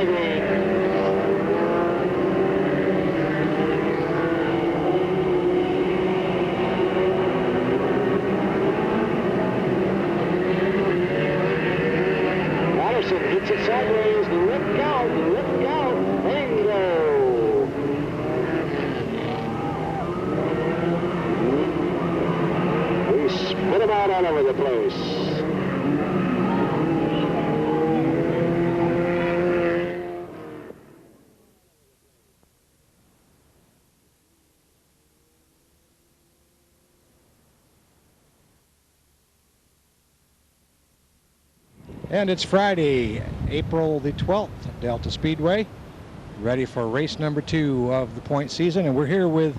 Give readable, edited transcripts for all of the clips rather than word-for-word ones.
the green. Watterson hits it sideways. Look out, look out. Bingo. We spit him out all over the place. And it's Friday, April the 12th at Delta Speedway, ready for race number 2 of the point season. And we're here with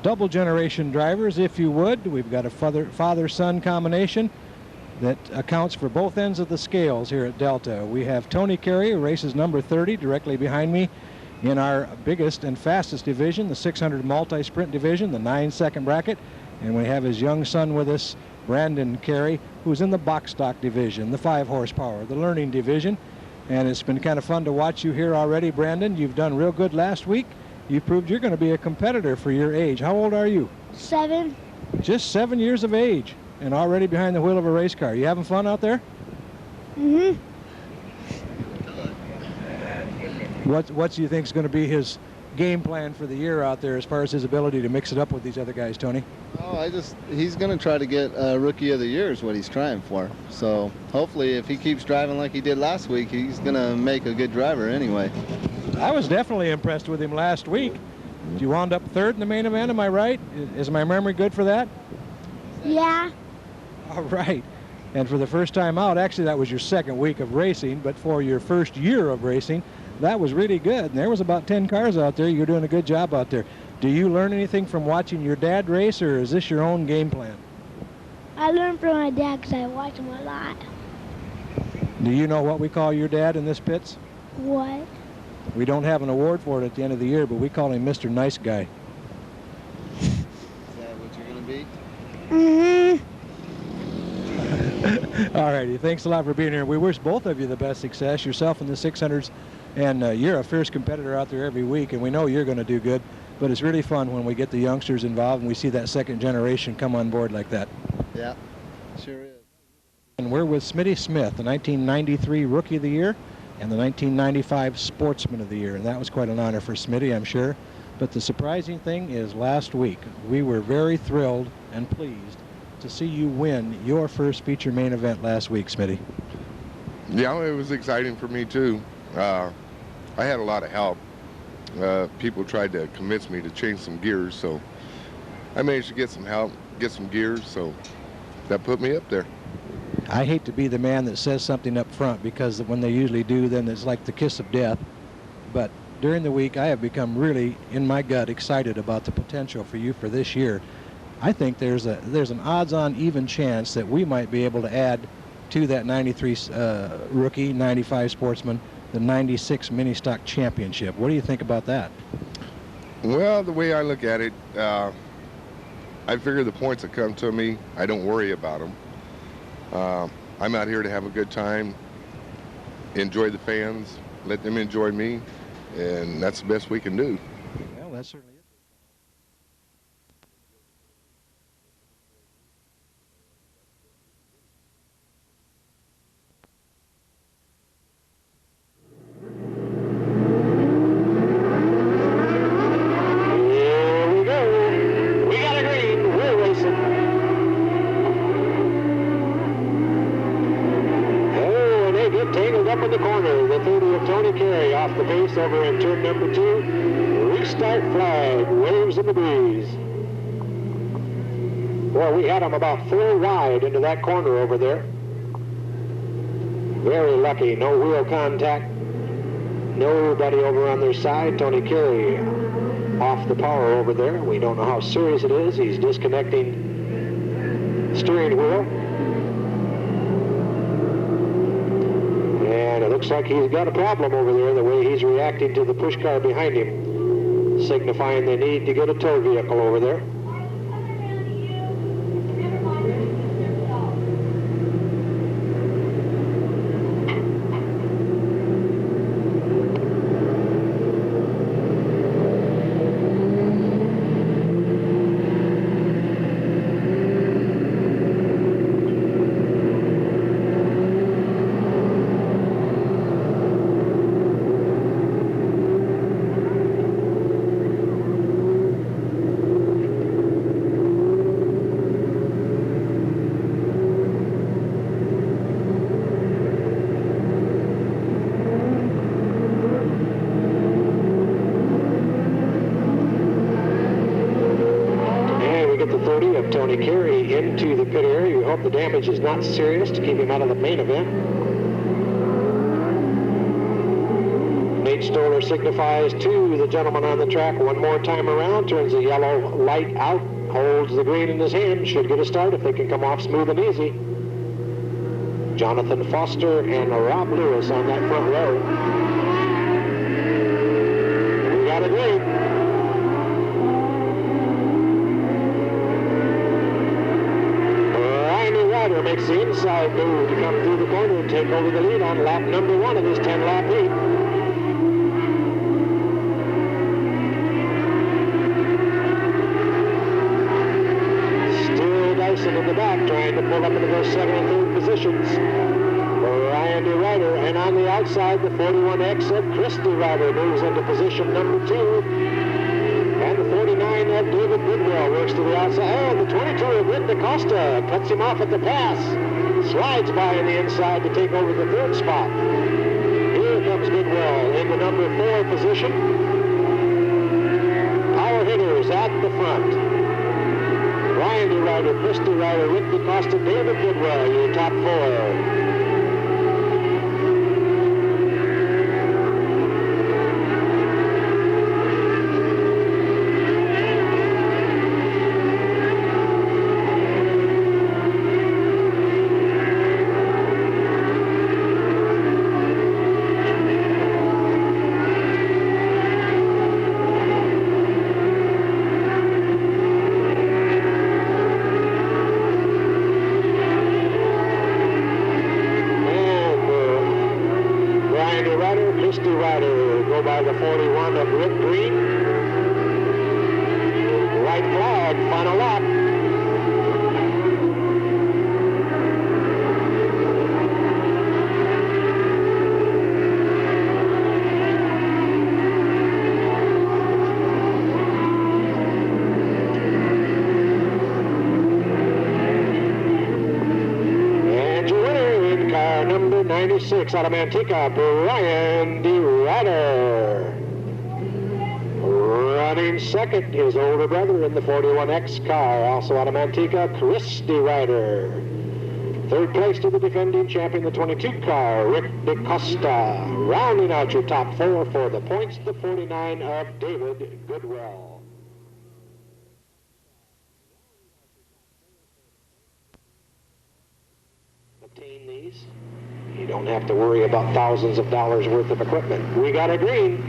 double generation drivers, if you would. We've got a father-son combination that accounts for both ends of the scales here at Delta. We have Tony Carey, who races number 30, directly behind me in our biggest and fastest division, the 600 multi-sprint division, the 9-second bracket. And we have his young son with us, Brandon Carey, who's in the box stock division, the 5 horsepower, the learning division. And it's been kind of fun to watch you here already, Brandon. You've done real good last week. You've proved you're going to be a competitor for your age. How old are you? 7. Just 7 years of age and already behind the wheel of a race car. You having fun out there? Mm-hmm. What do you think is going to be his game plan for the year out there as far as his ability to mix it up with these other guys, Tony? Oh, he's going to try to get Rookie of the Year is what he's trying for. So hopefully if he keeps driving like he did last week, he's going to make a good driver anyway. I was definitely impressed with him last week. You wound up 3rd in the main event, am I right? Is my memory good for that? Yeah. All right. And for the first time out, actually that was your 2nd week of racing, but for your 1st year of racing, that was really good. And there was about 10 cars out there. You're doing a good job out there. Do you learn anything from watching your dad race, or is this your own game plan? I learned from my dad because I watch him a lot. Do you know what we call your dad in this pits? What? We don't have an award for it at the end of the year, but we call him Mr. Nice Guy. Is that what you're going to be? Mm-hmm. All righty. Thanks a lot for being here. We wish both of you the best success, yourself in the 600s. And you're a fierce competitor out there every week, and we know you're going to do good. But it's really fun when we get the youngsters involved and we see that 2nd generation come on board like that. Yeah, sure is. And we're with Smitty Smith, the 1993 Rookie of the Year and the 1995 Sportsman of the Year. And that was quite an honor for Smitty, I'm sure. But the surprising thing is last week, we were very thrilled and pleased to see you win your first feature main event last week, Smitty. Yeah, it was exciting for me too. I had a lot of help. People tried to convince me to change some gears, so I managed to get some help, get some gears, so that put me up there. I hate to be the man that says something up front, because when they usually do, then it's like the kiss of death. But during the week, I have become really, in my gut, excited about the potential for you for this year. I think there's an odds-on even chance that we might be able to add to that 93 Rookie, 95 Sportsman, the 96 Mini Stock Championship. What do you think about that? Well, the way I look at it, I figure the points that come to me, I don't worry about them. I'm out here to have a good time, enjoy the fans, let them enjoy me, and that's the best we can do. Well, that's certainly it. Over in turn number 2. Restart flag waves in the breeze. Boy, we had them about 4 wide into that corner over there. Very lucky. No wheel contact. Nobody over on their side. Tony Carey off the power over there. We don't know how serious it is. He's disconnecting steering wheel. And it looks like he's got a problem over there, the way he's reacting to the push car behind him, signifying they need to get a tow vehicle over there. Tony Carey into the pit area. We hope the damage is not serious to keep him out of the main event. Nate Stoller signifies to the gentleman on the track one more time around, turns the yellow light out, holds the green in his hand, should get a start if they can come off smooth and easy. Jonathan Foster and Rob Lewis on that front row. We got a green. Ryder makes the inside move to come through the corner and take over the lead on lap number 1 of this 10-lap heat. In the back, trying to pull up into those 2nd and 3rd positions for Randy Ryder. And on the outside, the 41X of Christy Ryder moves into position number 2. And the 49 of David Bidwell works to the outside. And the 22 of Rick DaCosta cuts him off at the pass. Slides by on the inside to take over the 3rd spot. Here comes Bidwell into number 4 position. Power hitters at the front. Randy Ryder, Christy Ryder, Rick DaCosta, David Bidwell, your top 4. Out of Manteca, Brian D. Ryder. Running second, his older brother in the 41X car, also out of Manteca, Christy Ryder. 3rd place to the defending champion, the 22 car, Rick DaCosta. Rounding out your top 4 for the points, the 49 of David Goodwell. Obtain these. You don't have to worry about thousands of dollars worth of equipment. We got a green.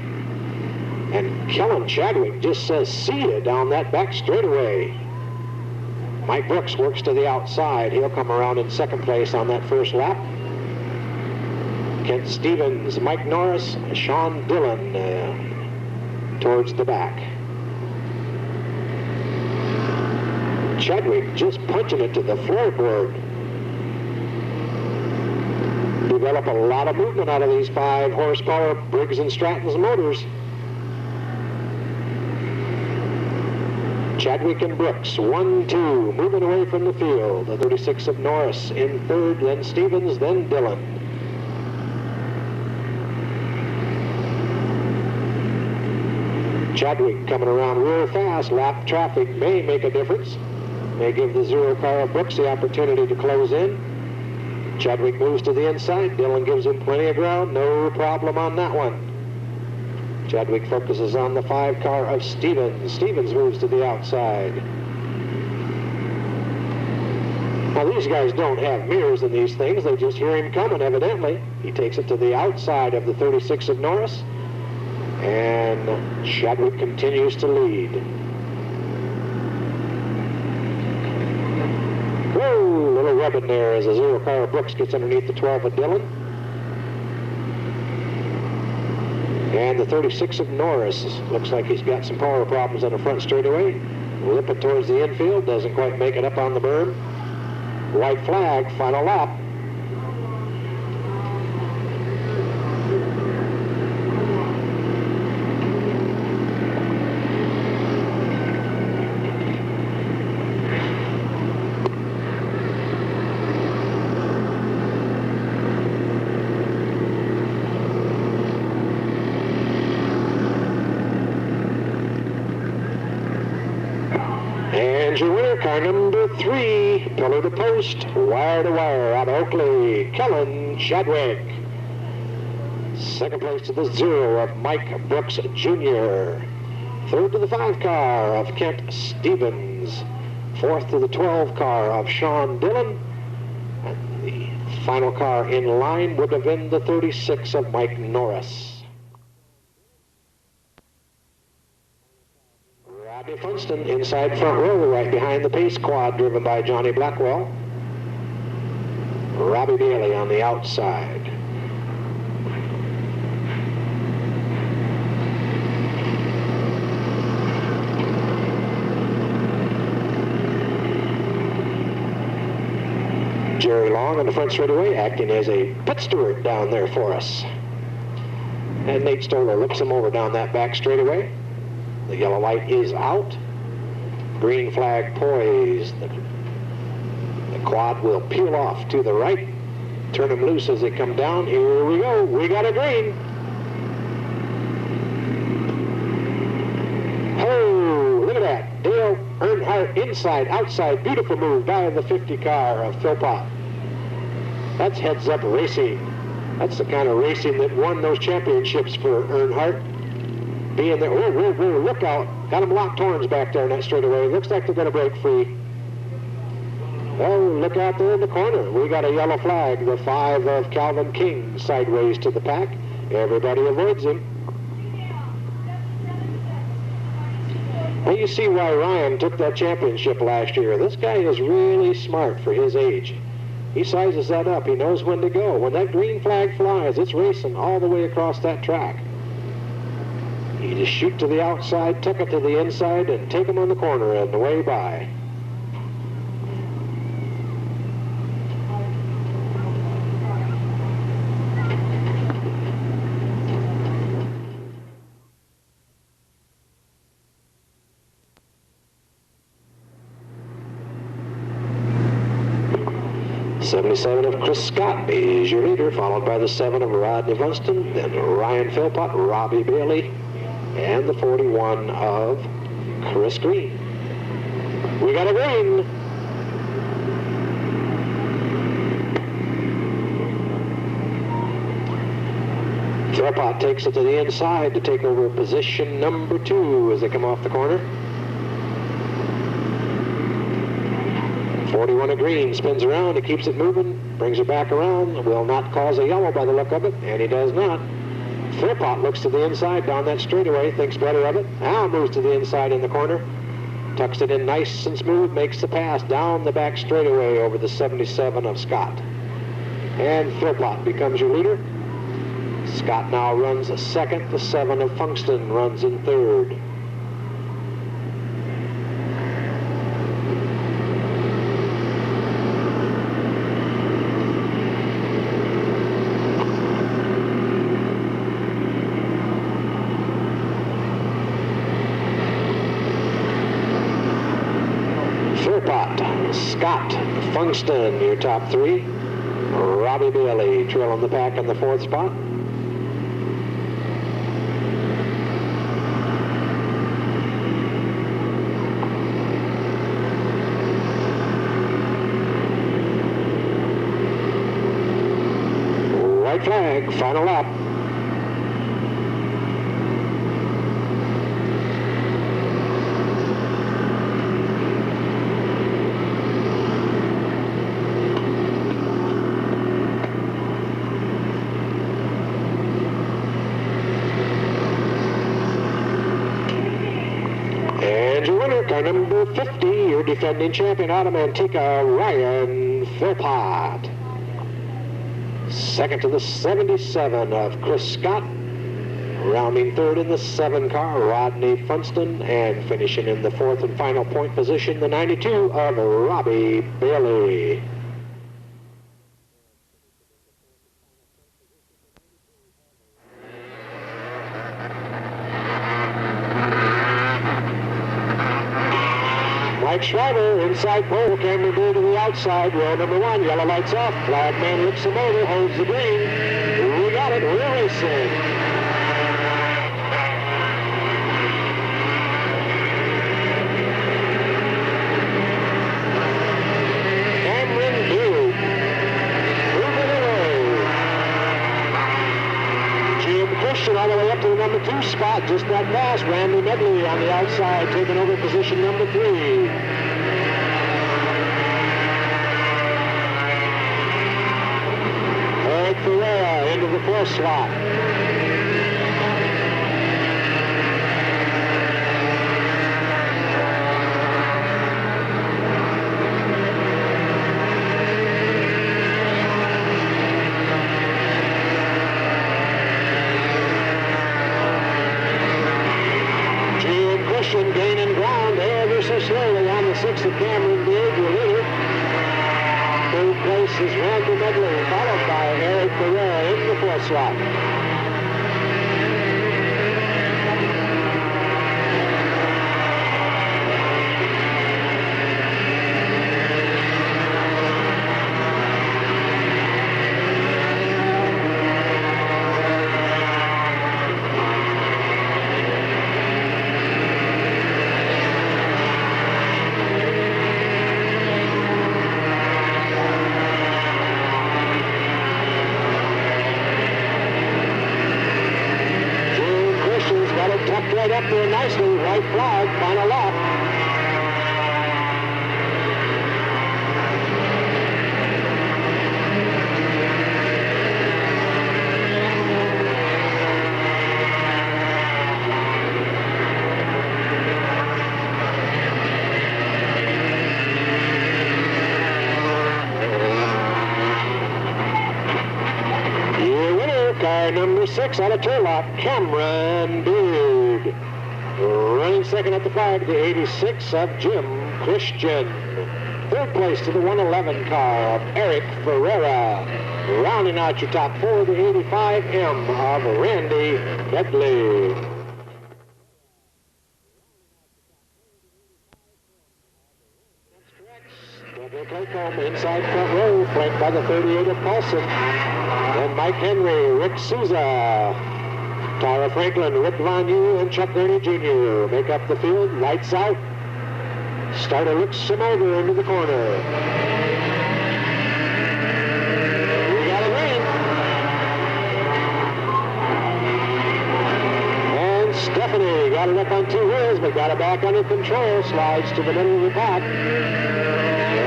And Kellen Chadwick just says, see ya down that back straightaway. Mike Brooks works to the outside. He'll come around in 2nd place on that 1st lap. Kent Stevens, Mike Norris, Sean Dillon towards the back. Chadwick just punching it to the floorboard. Develop a lot of movement out of these 5 horsepower Briggs & Stratton's motors. Chadwick and Brooks, 1-2, moving away from the field. The 36 of Norris in 3rd, then Stevens, then Dillon. Chadwick coming around real fast. Lap traffic may make a difference. May give the 0 car of Brooks the opportunity to close in. Chadwick moves to the inside. Dillon gives him plenty of ground. No problem on that one. Chadwick focuses on the 5 car of Stevens. Stevens moves to the outside. Now these guys don't have mirrors in these things. They just hear him coming, evidently. He takes it to the outside of the 36 of Norris. And Chadwick continues to lead. Whoa, little rubbing there as the 0 car of Brooks gets underneath the 12 of Dillon. And the 36 of Norris looks like he's got some power problems on the front straightaway. Limping towards the infield, doesn't quite make it up on the berm. White flag, final lap. And your winner, car number 3, pillar to post, wire to wire, out of Oakley, Kellen Chadwick. Second place to the 0 of Mike Brooks Jr. Third to the 5 car of Kent Stevens. Fourth to the 12 car of Sean Dillon. And the final car in line would have been the 36 of Mike Norris. Robbie Funston inside front row, right behind the pace quad driven by Johnny Blackwell. Robbie Bailey on the outside. Jerry Long on the front straightaway, acting as a pit steward down there for us. And Nate Stoller looks him over down that back straightaway. The yellow light is out. Green flag poised. The quad will peel off to the right. Turn them loose as they come down. Here we go. We got a green. Oh, look at that. Dale Earnhardt inside, outside. Beautiful move by the 50 car of Philpott. That's heads-up racing. That's the kind of racing that won those championships for Earnhardt. Being there, whoa, look out. Got them locked horns back there in that straightaway. Looks like they're going to break free. Oh, look out there in the corner. We got a yellow flag. The 5 of Calvin King sideways to the pack. Everybody avoids him. Now you see why Ryan took that championship last year. This guy is really smart for his age. He sizes that up. He knows when to go. When that green flag flies, it's racing all the way across that track. You just shoot to the outside, tuck it to the inside, and take him on the corner and away by. '77 of Chris Scott is your leader, followed by the 7 of Rodney Funston, then Ryan Philpott, Robbie Bailey, and the 41 of Chris Green. We got a green. Philpott takes it to the inside to take over position number 2 as they come off the corner. 41 of Green spins around, he keeps it moving, brings it back around, will not cause a yellow by the look of it, and he does not. Philpott looks to the inside down that straightaway, thinks better of it, now moves to the inside in the corner, tucks it in nice and smooth, makes the pass down the back straightaway over the 77 of Scott. And Philpott becomes your leader. Scott now runs second, the 7 of Funkston runs in third. Scott, Funkston, your top 3. Robbie Bailey trailing the pack in the 4th spot. White flag, final lap. Car number 50, your defending champion out of Manteca, Ryan Philpott. Second to the 77 of Chris Scott. Rounding third in the 7 car, Rodney Funston. And finishing in the 4th and final point position, the 92 of Robbie Bailey. Mike Schreiber, inside pole, camera blue to the outside, row number 1, yellow lights off, flag man looks him over, holds the green. We got it, we're racing. Christian all the way up to the number 2 spot, just that fast. Randy Medley on the outside, taking over position number 3. Eric Ferreira into the 4th slot. Gaining ground ever so slowly on the 6th of Cameron Gage, your leader. 3rd place is Randy Medley, followed by Eric Ferreira in the 4th slot. Right up there nicely, white flag, final lap. Your winner, car number 6 out of Turlock, Cameron Beard. Running second at the flag, the 86 of Jim Christian. 3rd place to the 111 car of Eric Ferreira. Rounding out your top 4, the 85M of Randy Medley. Double Claycomb inside front row, flanked by the 38 of Paulson. Then Mike Henry, Rick Souza, Tyler Franklin, Rick Von Yu, and Chuck Gurney Jr. make up the field. Lights out. Starter looks him over into the corner. We got a green. And Stephanie got it up on 2 wheels, but got it back under control. Slides to the middle of the pack.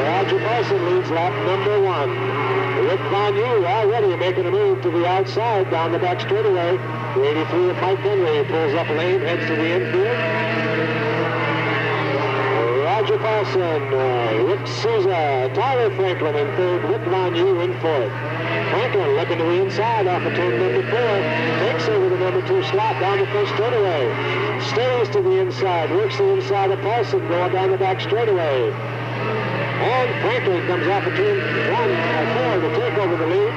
Roger Paulson leads lap number 1. Rick Von Yu already making a move to the outside down the back straightaway. The 83 of Mike Henry pulls up lane, heads to the infield. Roger Paulson, Rick Souza, Tyler Franklin in 3rd, Rick Von Yu in 4th. Franklin looking to the inside off of turn number 4, takes over the number 2 slot down the first straightaway. Stays to the inside, works the inside of Paulson going down the back straightaway. And Franklin comes off of turn 4 to take over the lead.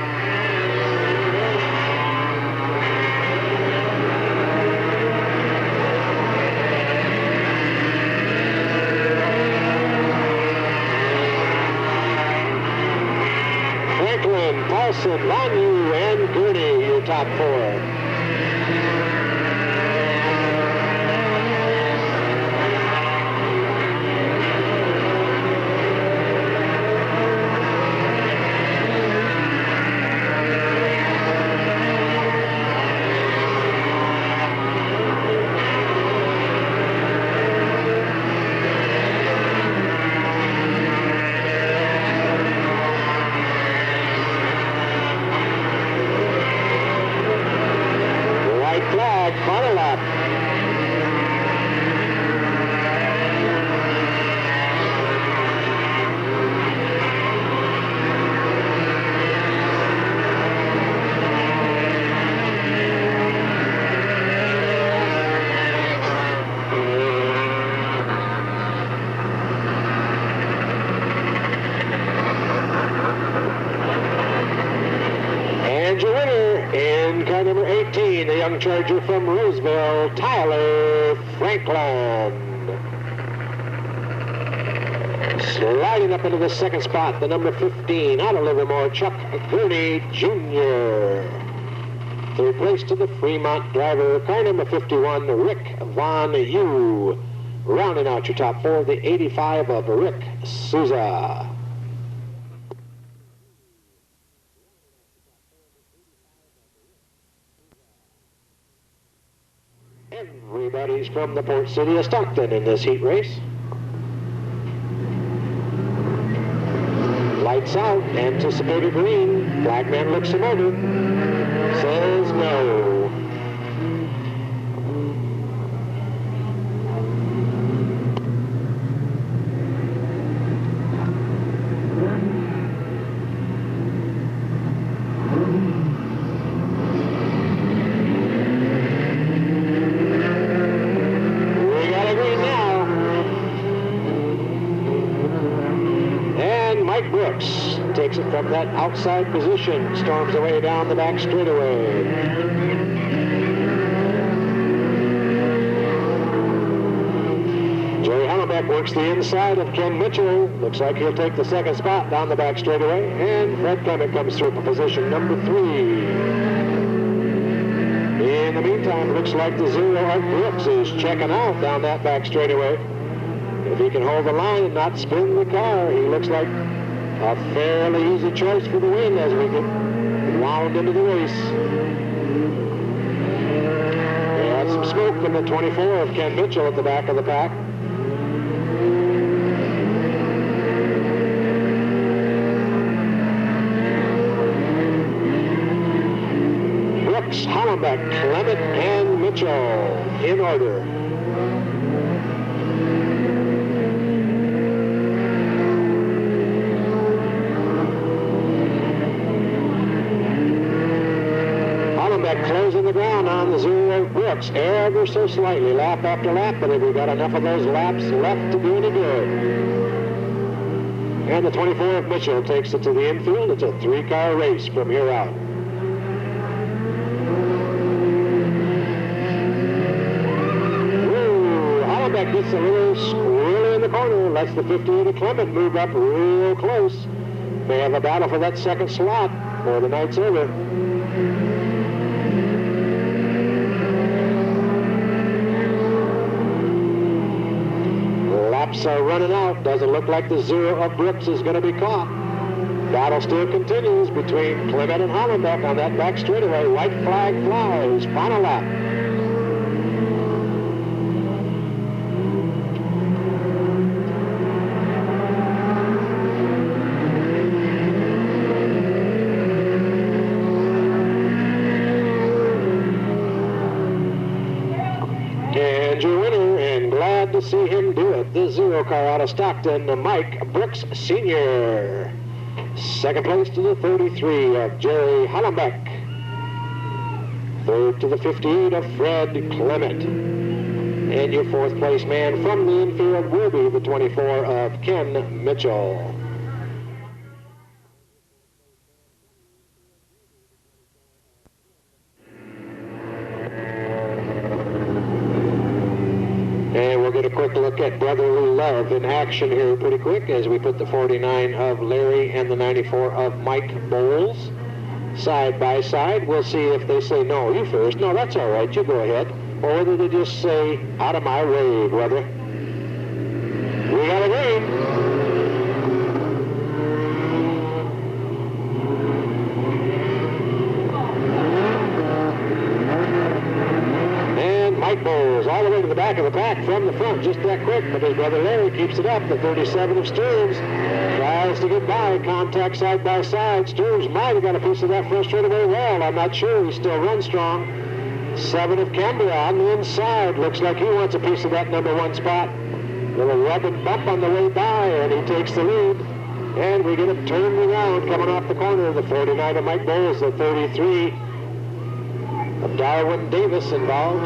Franklin, Paulson, Von Yu, and Gurney, your top 4. Final lap. And your winner in car number 18, the young Charger from Roseville, Tyler Franklin. Sliding up into the 2nd spot, the number 15, out of Livermore, Chuck Gurney Jr. 3rd place to the Fremont driver, car number 51, Rick Von Yu. Rounding out your top 4, the 85 of Rick Souza. Everybody's from the port city of Stockton in this heat race. Lights out, anticipated green. Flagman looks him over, says no. Takes it from that outside position, storms away down the back straightaway. Jerry Hellenbeck works the inside of Ken Mitchell. Looks like he'll take the second spot down the back straightaway. And Fred Clement comes through for position number 3. In the meantime, looks like the 0 of Brooks is checking out down that back straightaway. If he can hold the line and not spin the car, he looks like a fairly easy choice for the win as we get wound into the race. We had some smoke from the 24 of Ken Mitchell at the back of the pack. Brooks, Hollenbeck, Clement, and Mitchell in order. Closing the ground on the 0 of Brooks ever so slightly, lap after lap, but we've got enough of those laps left to do any good. And the 24 of Mitchell takes it to the infield. It's a 3-car race from here out. Woo! Hollenbeck gets a little squirrely in the corner, lets the 58 of Clement move up real close. May have a battle for that second slot before the night's over. Laps are running out. Doesn't look like the 0 of Brooks is going to be caught. Battle still continues between Clement and Hollenbeck on that back straightaway. White flag flies. Final lap. And your winner, and glad to see him do it, the 0 car out of Stockton, Mike Brooks Sr. Second place to the 33 of Jerry Hollenbeck. Third to the 58 of Fred Clement. And your fourth place man from the infield will be the 24 of Ken Mitchell. And we'll get a quick look at brotherly love in action here pretty quick as we put the 49 of Larry and the 94 of Mike Bowles side by side. We'll see if they say, no, you first. No, that's all right, you go ahead. Or whether they just say, out of my way, brother. We got a game. Mike Bowles all the way to the back of the pack from the front, just that quick, but his brother Larry keeps it up. The 37 of Stearns tries to get by, contact side by side. Stearns might have got a piece of that first straightaway wall. I'm not sure. He still runs strong. 7 of Cambria on the inside. Looks like he wants a piece of that number 1 spot. Little rub and bump on the way by, and he takes the lead. And we get him turned around coming off the corner. The 49 of Mike Bowles, the 33 of Darwin Davis involved.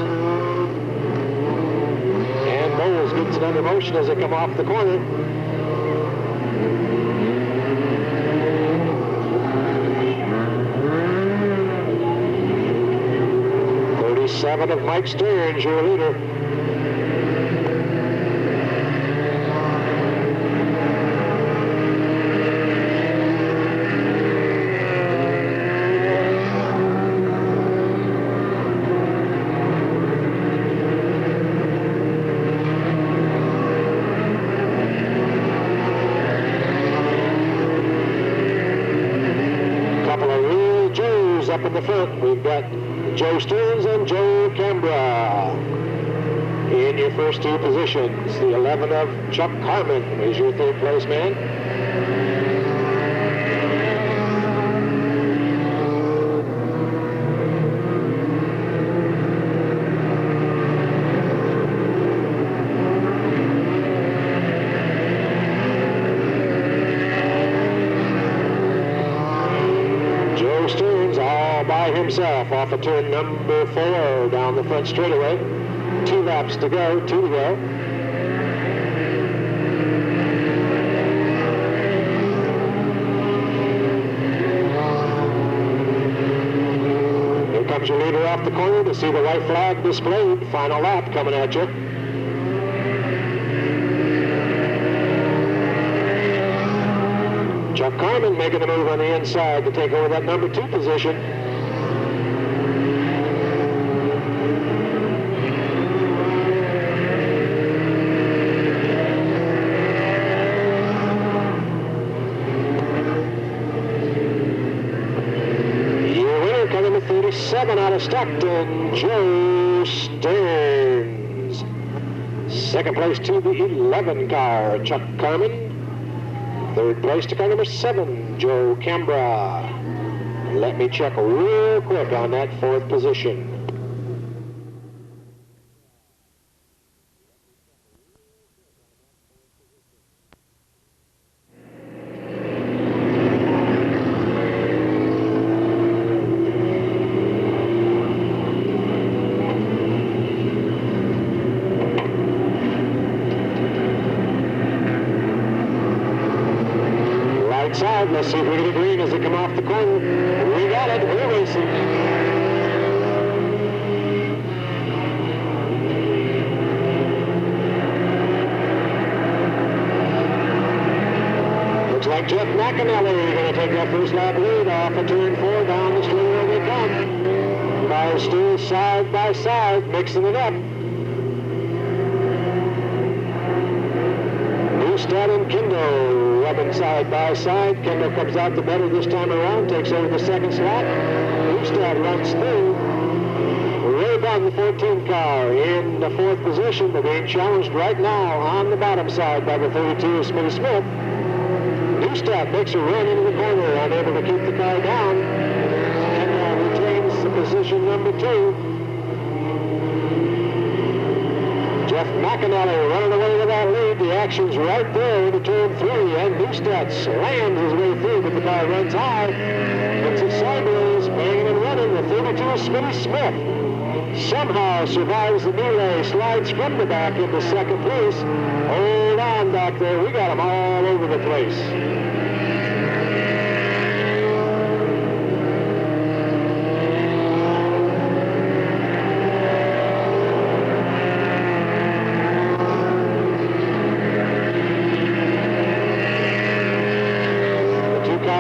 And Bowles gets it under motion as they come off the corner. '37 of Mike Stearns, your leader. Up in the front, we've got Joe Stearns and Joe Cambria. In your first two positions, the 11 of Chuck Carmen is your third place man. Joe Stearns all by himself off of turn number 4 down the front straightaway. 2 laps to go, 2 to go. Here comes your leader off the corner to see the white flag displayed. Final lap coming at you. Chuck Carmen making the move on the inside to take over that number 2 position. Your winner coming to 37 out of Stockton, Joe Stearns. Second place to the 11 car, Chuck Carmen. Third place to car number 7, Joe Cambra. Let me check real quick on that 4th position. Side. Let's see if we get a green as they come off the corner. We got it. We're racing. Looks like Jeff McAnally going to take that first lap lead off of turn 4 down the straightaway they come. Cars still side by side, mixing it up. Newstead and Kendall rubbing side by side. Kendall comes out the better this time around, takes over the second slot. Newstead runs through. Ray Bunn, the 14 car, in the 4th position, but being challenged right now on the bottom side by the 32 of Smitty Smith. Newstead makes a run into the corner, unable to keep the car down, and retains the position number 2. Jeff McAnally running away with that lead. The action's right there into turn 3, and Newstead slams his way through, but the car runs high. Puts it sideways, banging and running. The 32 of Smitty Smith somehow survives the melee, slides from the back into second place. Hold on back there. We got them all over the place.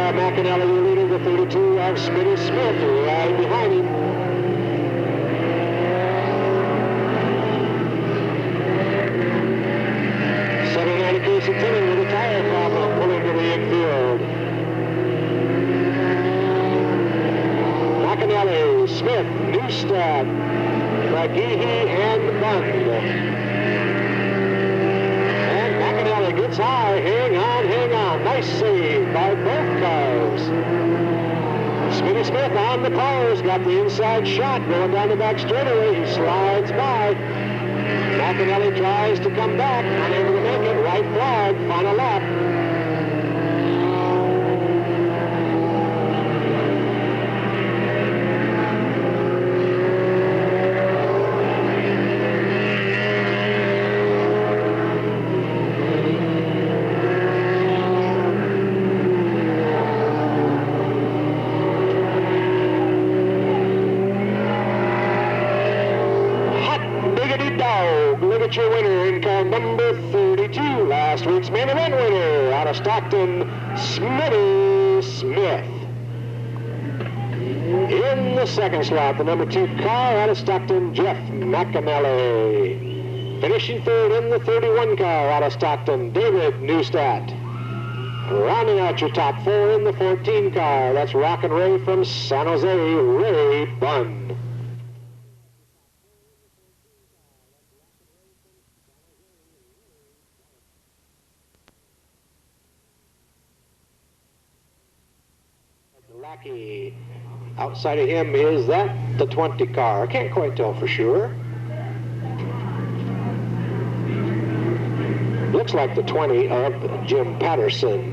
McAnally, the leader, the 32 of Smitty Smith, right behind him. '79 Casey Tilley with a tire problem, pulling to the infield. McAnally, Smith, Newstead, McGehee, and Bunn. And McAnally gets high. Hang on, hang on. Nice save by both cars. Smitty Smith on the cars, got the inside shot going down the back straightaway. He slides by. McAnally tries to come back, unable to make it. White flag, final lap. Your winner in car number 32, last week's main event winner out of Stockton, Smitty Smith. In the second slot, the number 2 car out of Stockton, Jeff McAnally. Finishing third in the 31 car out of Stockton, David Newstead. Rounding out your top 4 in the 14 car, that's Rockin' Ray from San Jose, Ray Bunn. Lackey. Outside of him, is that the 20 car? I can't quite tell for sure. Looks like the 20 of Jim Patterson.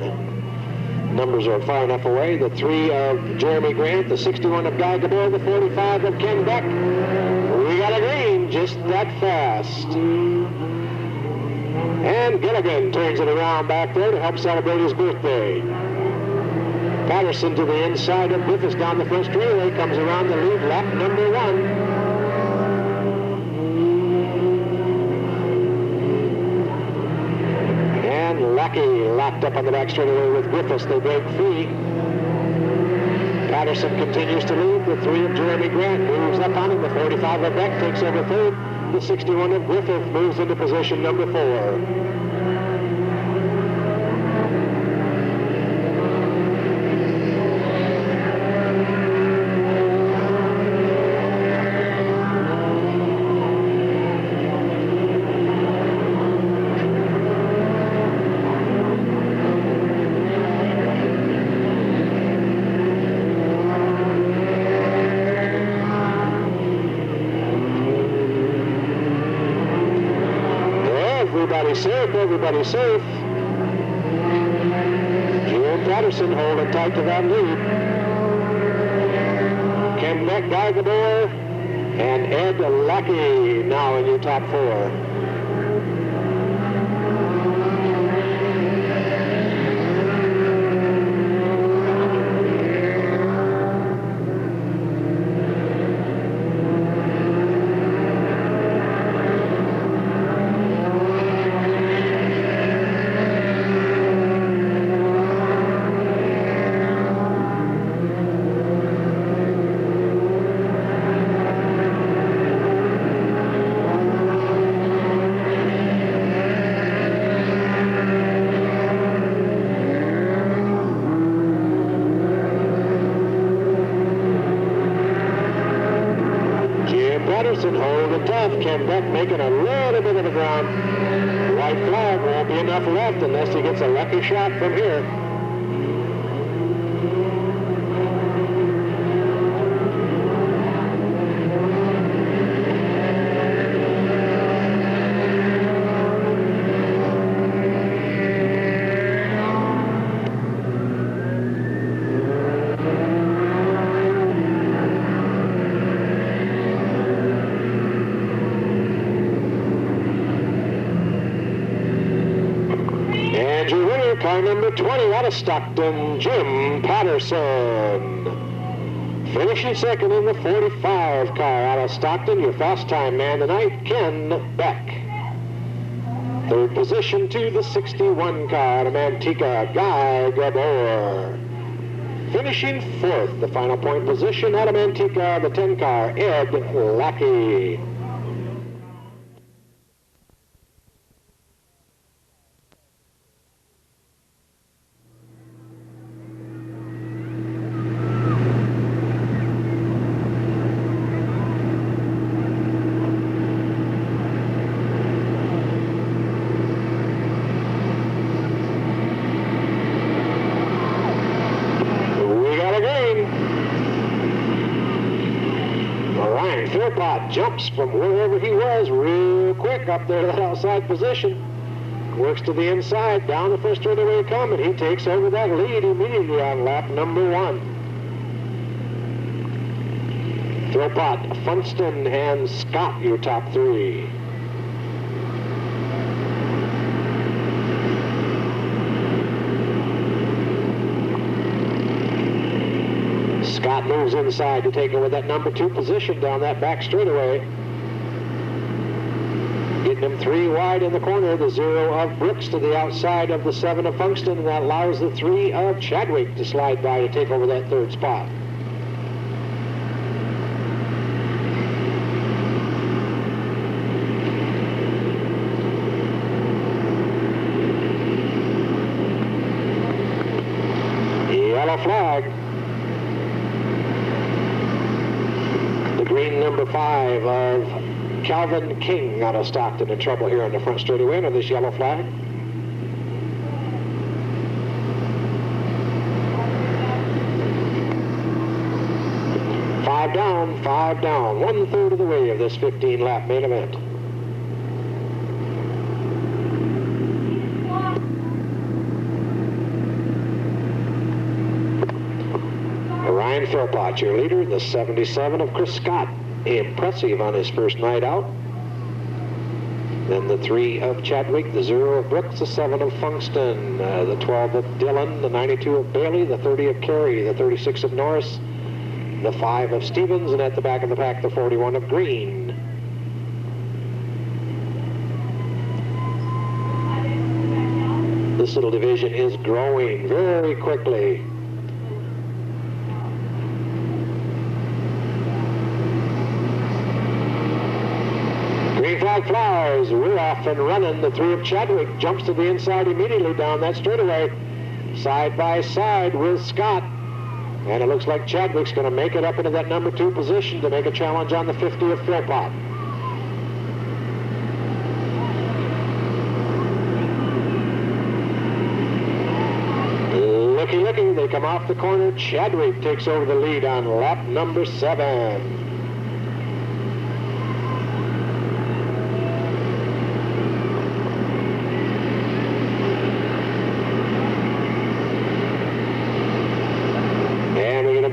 Numbers are far enough away. The 3 of Jeremy Grant, the 61 of Guy Gabor, the 45 of Ken Beck. We got a green just that fast. And Gilligan turns it around back there to help celebrate his birthday. Patterson to the inside of Griffiths down the front straightaway, comes around the lead, lap number 1. And Lackey locked up on the back straightaway with Griffiths. They break free. Patterson continues to lead. The 3 of Jeremy Grant moves up on him. The 45 of Beck takes over third. The 61 of Griffith moves into position number 4. Everybody safe. Jim Patterson holding tight to that lead. Ken Beck, Guy Gabor, and Ed Lackey now in your top 4. Ken Beck making a little bit of the ground. White flag, won't be enough left unless he gets a lucky shot from here. Car number 20 out of Stockton, Jim Patterson. Finishing second in the 45 car out of Stockton, your fast time man tonight, Ken Beck. Third position to the 61 car out of Manteca, Guy Gabor. Finishing fourth, the final point position out of Manteca, the 10 car, Ed Lackey. Jumps from wherever he was real quick up there to that outside position. Works to the inside, down the first straightaway come, and he takes over that lead immediately on lap number 1. Philpott, Funston, and Scott, your top 3. Scott moves inside to take over that number 2 position down that back straightaway. Getting him 3 wide in the corner, the 0 of Brooks to the outside of the 7 of Funkston, and that allows the 3 of Chadwick to slide by to take over that 3rd spot. Yellow flag. Green number 5 of Calvin King out of Stockton in trouble here on the front straightaway under this yellow flag. down, 5 down. 1/3 of the way of this 15-lap main event. Ryan Philpott, your leader, the 77 of Chris Scott. Impressive on his first night out. Then the 3 of Chadwick, the 0 of Brooks, the 7 of Funkston, the 12 of Dillon, the 92 of Bailey, the 30 of Carey, the 36 of Norris, the 5 of Stevens, and at the back of the pack, the 41 of Green. This little division is growing very quickly. Green flag flies. We're off and running. The 3 of Chadwick jumps to the inside immediately down that straightaway. Side by side with Scott. And it looks like Chadwick's going to make it up into that number 2 position to make a challenge on the 50 of Philpott. Looky, they come off the corner. Chadwick takes over the lead on lap number 7.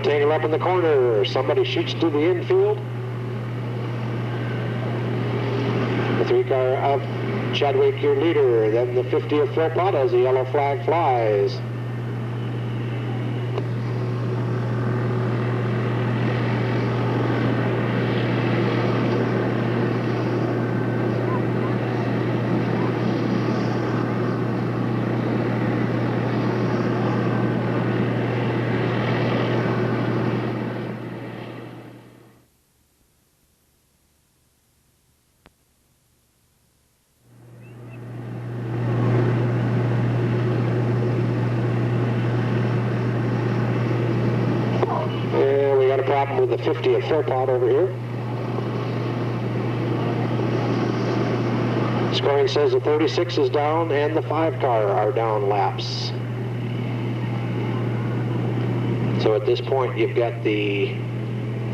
Tangle up in the corner. Somebody shoots to the infield. The 3 car of Chadwick, your leader. Then the 50 of Philpott as the yellow flag flies. With the 50 of Philpott over here. Scoring says the 36 is down and the 5 car are down laps. So at this point you've got the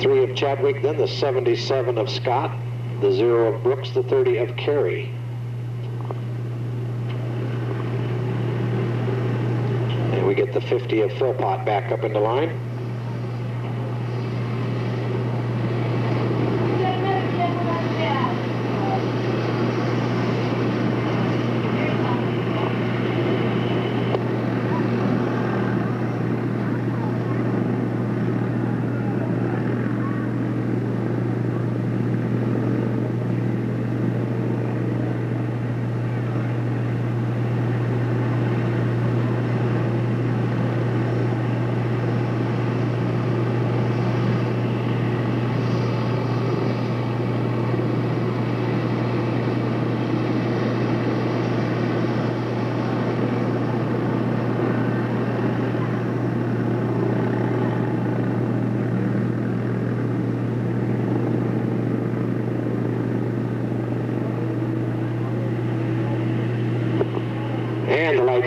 3 of Chadwick, then the 77 of Scott, the 0 of Brooks, the 30 of Carey. And we get the 50 of Philpott back up into line.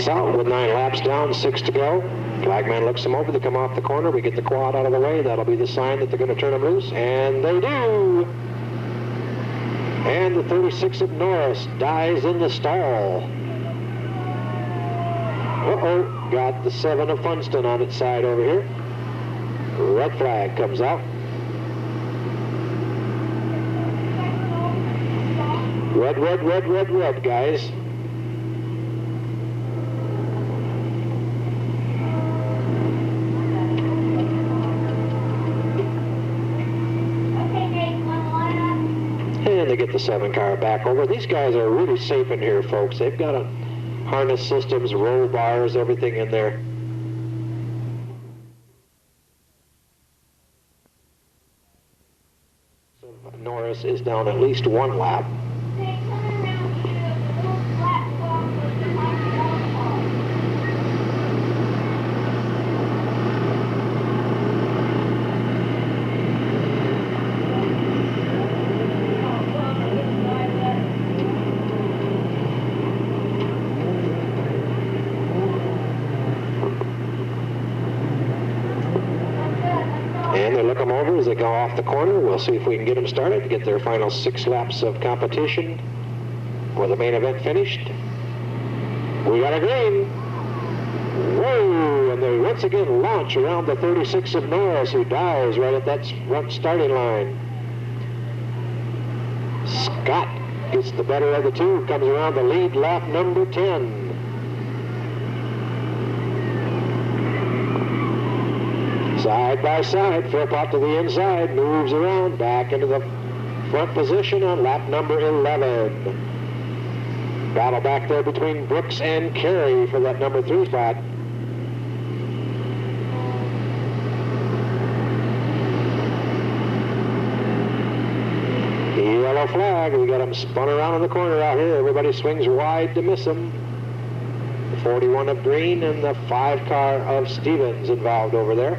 Out with 9 laps down, 6 to go. Flagman looks them over. They come off the corner. We get the quad out of the way. That'll be the sign that they're going to turn them loose, and they do. And the 36 of Norris dies in the stall. Uh-oh, got the 7 of Funston on its side over here. Red flag comes out. Red, red, red, red, red, guys. And they get the 7 car back over. These guys are really safe in here, folks. They've got a harness systems, roll bars, everything in there. Norris is down at least 1 lap. as they go off the corner. We'll see if we can get them started to get their final 6 laps of competition for the main event finished. We got a green. Whoa, and they once again launch around the 36 of Norris, who dies right at that front starting line. Scott gets the better of the two, comes around the lead lap number 10. Side by side, Philpott to the inside, moves around, back into the front position on lap number 11. Battle back there between Brooks and Carey for that number 3 spot. Yellow flag, we got him spun around in the corner out here. Everybody swings wide to miss him. The 41 of Green and the 5 car of Stevens involved over there.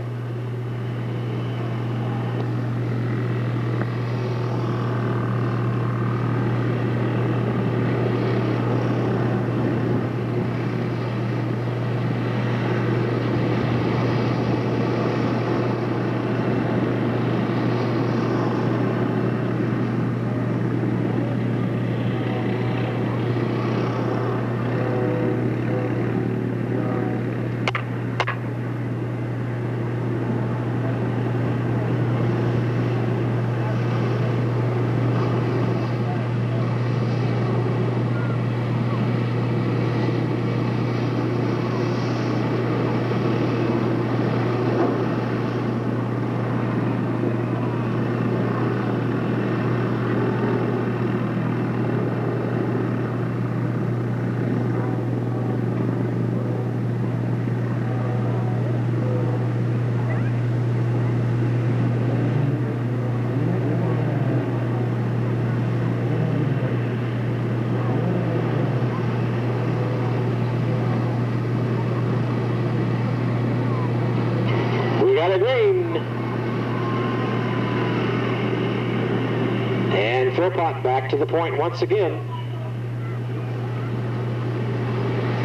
Philpott back to the point once again.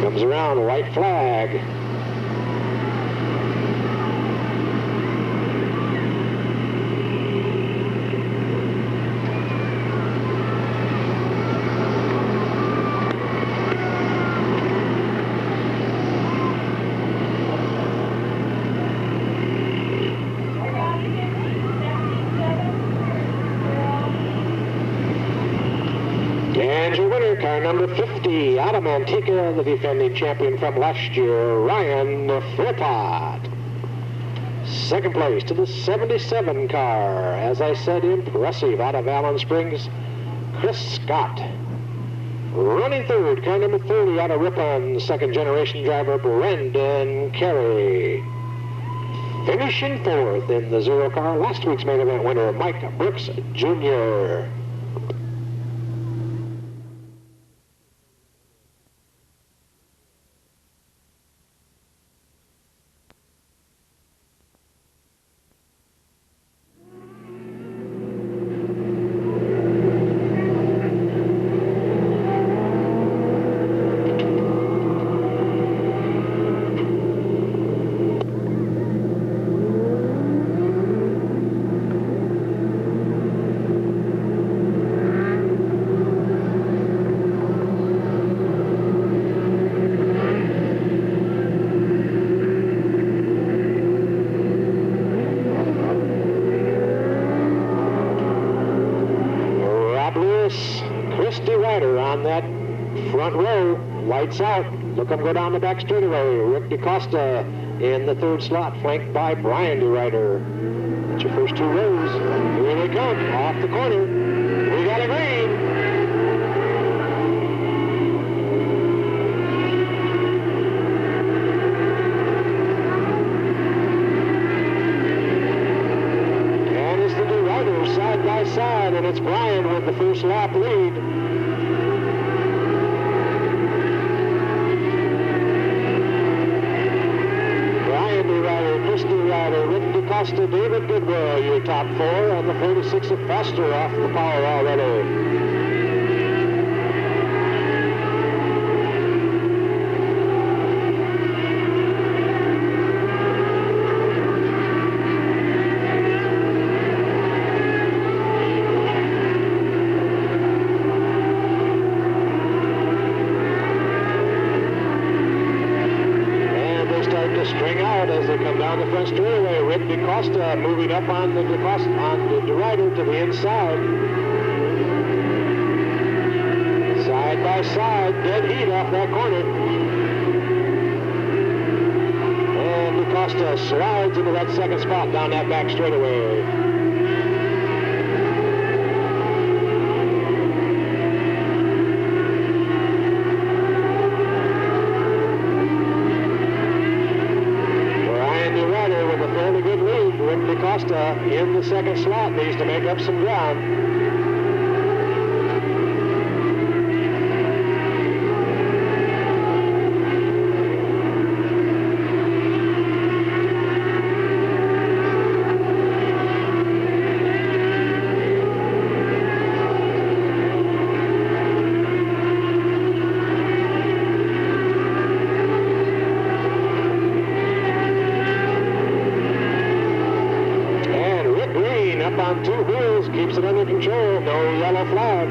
Comes around, white flag. And your winner, car number 50, out of Manteca, the defending champion from last year, Ryan Philpott. Second place to the 77 car, as I said, impressive, out of Allen Springs, Chris Scott. Running third, car number 30, out of Ripon, second generation driver, Brendan Carey. Finishing fourth in the 0 car, last week's main event winner, Mike Brooks Jr. On that front row, lights out. Look him go down the back straightaway. Rick DeCosta in the third slot, flanked by Brian DeRuyter. That's your first 2 rows. Here they come, off the corner. We got a green. And it's the DeRuyter side by side, and it's Brian with the first lap lead. Rick DeCosta, David Goodwill, your top 4, and the 46 of Foster off the power already. string out as they come down the front straightaway. Rick DeCosta moving up on the DeRuyter to the inside. Side by side, dead heat off that corner. And DeCosta slides into that second spot down that back straightaway. DeCosta in the second slot needs to make up some ground. On two wheels, keeps it under control, no yellow flag.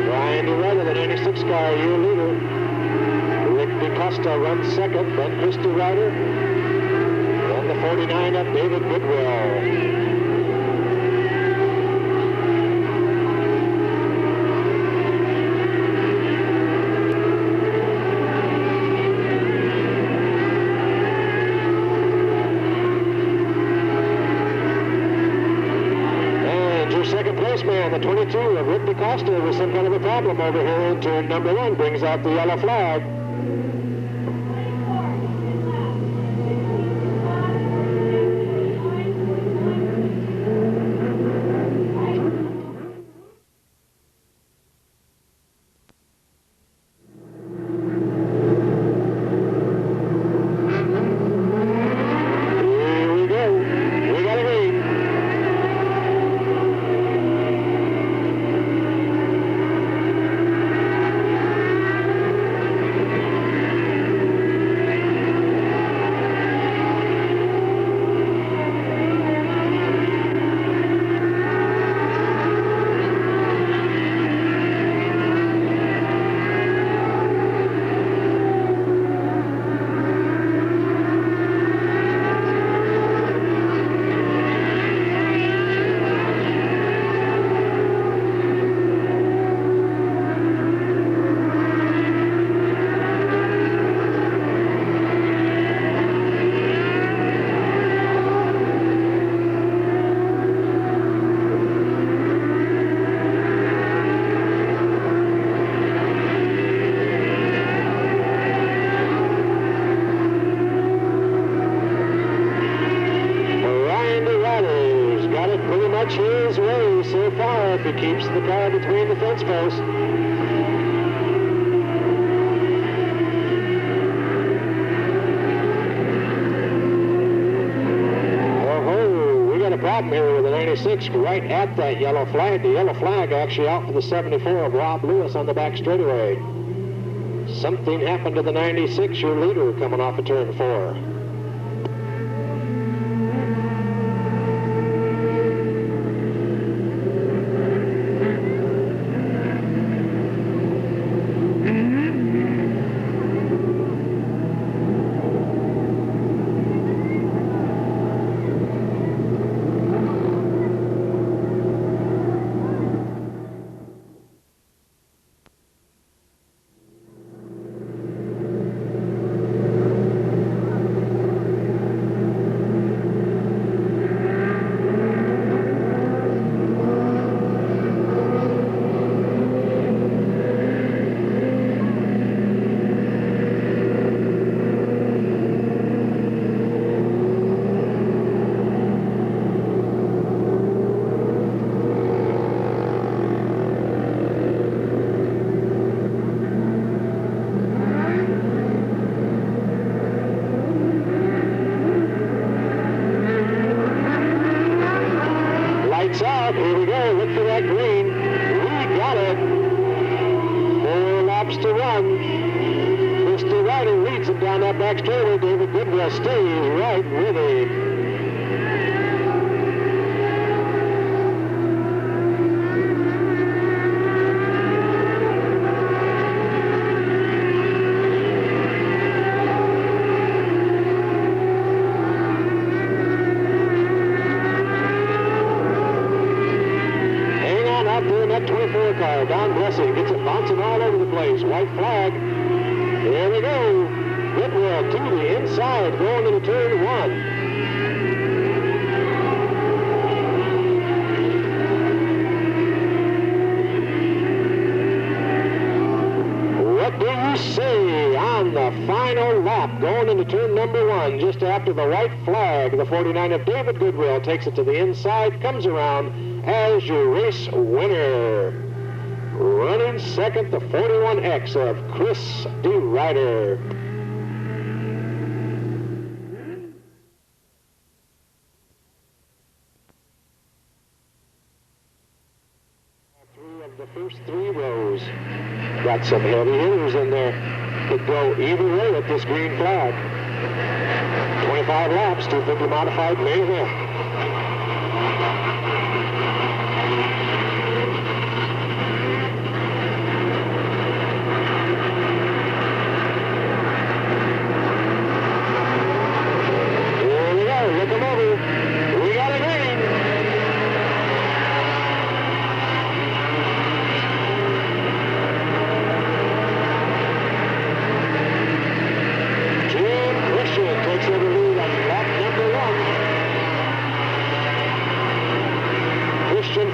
Brian DeRuyter, the 96 car, year leader. Rick DeCosta runs second, then Chris DeRuyter. Then the 49 up, David Goodwill. The 22 of Rick DeCosta with some kind of a problem over here in turn number 1 brings out the yellow flag. Here we go. We got a green. His way so far if he keeps the car between the fence posts. Oh, we got a problem here with the 96 right at that yellow flag. The yellow flag actually out for the 74 of Rob Lewis on the back straightaway. Something happened to the 96, your leader, coming off of turn 4. Here we go, look for that green. We got it. 4 laps to run. Mr. Wright rider leads him down that back straightaway. David Goodwill stays right with him. Car. Don Blessing gets it bouncing all over the place. White flag. There we go. Goodwill to the inside, going into turn 1. What do you say on the final lap, going into turn number 1, just after the white flag? The 49 of David Goodwill takes it to the inside, comes around as your race winner. Running second, the 41X of Chris DeRider. Of the first 3 rows. Got some heavy hitters in there. Could go either way at this green flag. 25 laps, 250 modified main event.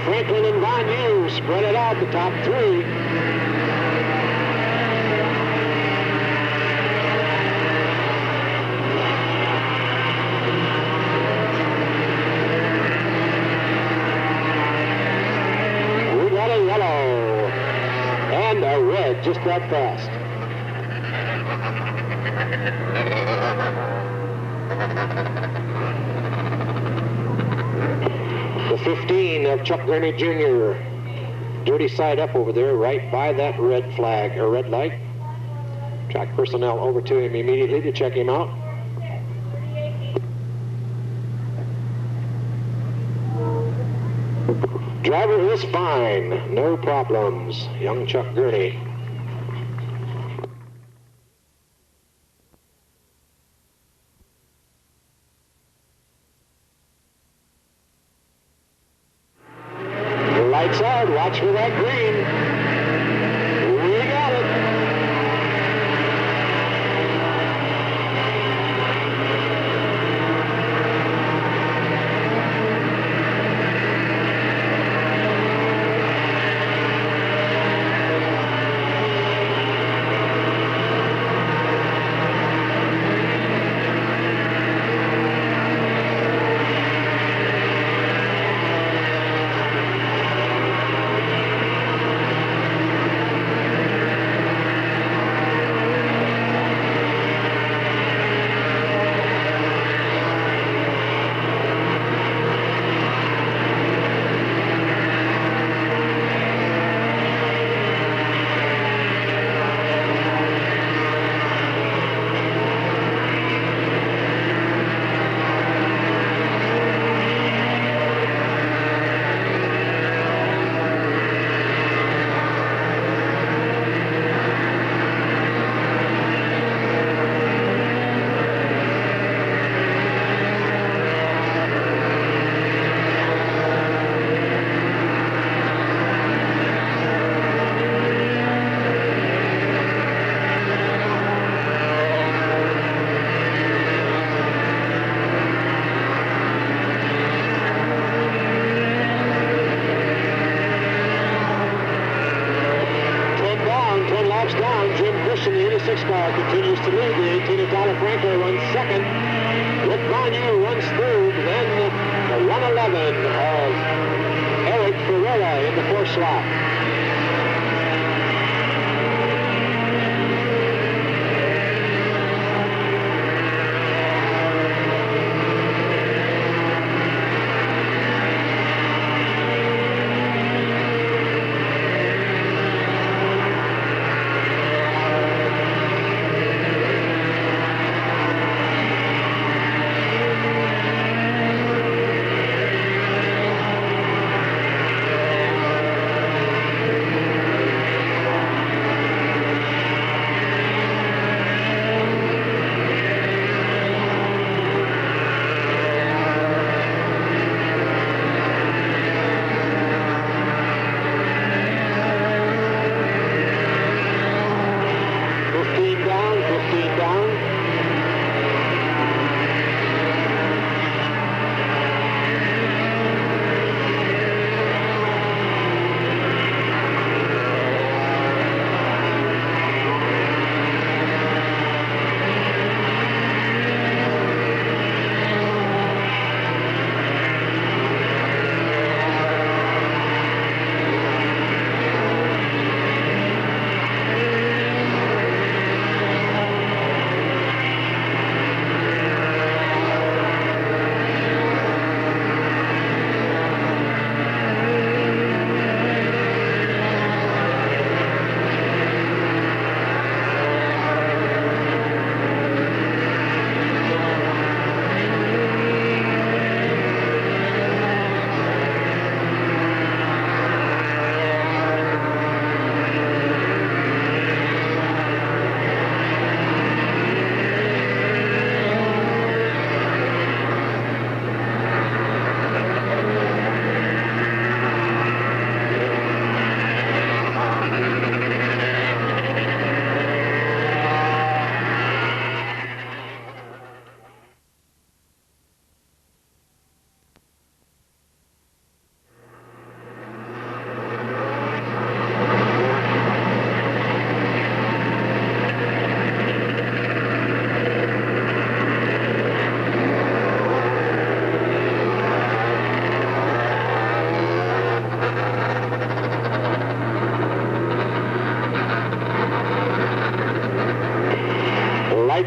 Franklin and Von Hughes spread it out, the top 3. We got a yellow and a red just that fast. The 15 of Chuck Gurney Jr. Dirty side up over there, right by that red flag, or red light. Track personnel over to him immediately to check him out. Driver is fine, no problems. Young Chuck Gurney. Lights out, watch for that green. We got it. car continues to lead. The 18 of Tyler Franco runs second. Rick Bonnier runs third. Then the 111 of Eric Ferreira in the fourth slot.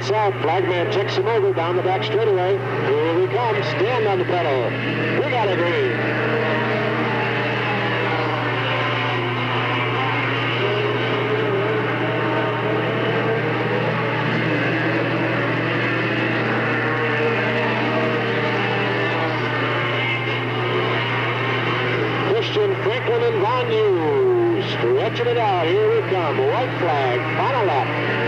gets out. Flagman checks him over down the back straightaway. Here we come. Stand on the pedal. We got a green. Franklin and Vanyu stretching it out. Here we come. White flag. Final lap.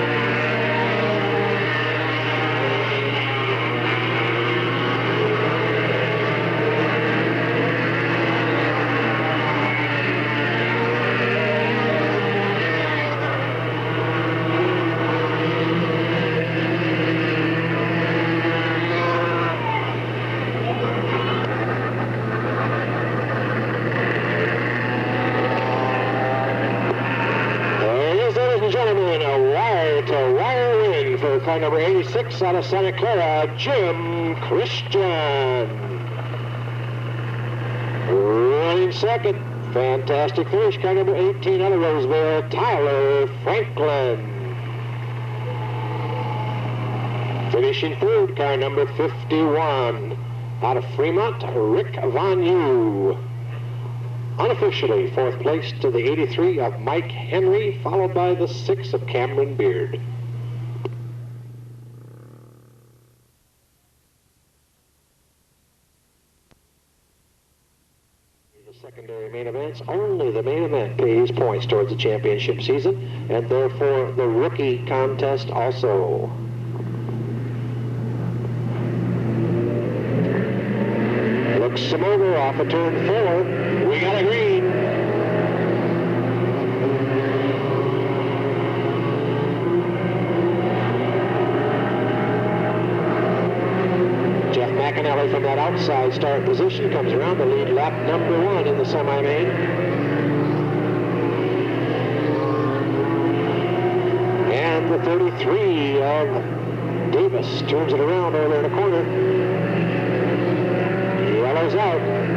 Car number 86 out of Santa Clara, Jim Christian. Running second, fantastic finish. Car number 18 out of Roseville, Tyler Franklin. Finishing third, car number 51 out of Fremont, Rick Vanyu. Unofficially, fourth place to the 83 of Mike Henry, followed by the 6 of Cameron Beard. Secondary main events, only the main event pays points towards the championship season, and therefore the rookie contest also. Looks some over off of turn 4. We got a green. McAnally from that outside start position comes around to lead lap number 1 in the semi-main. And the 33 of Davis turns it around over in the corner. Yellow's out.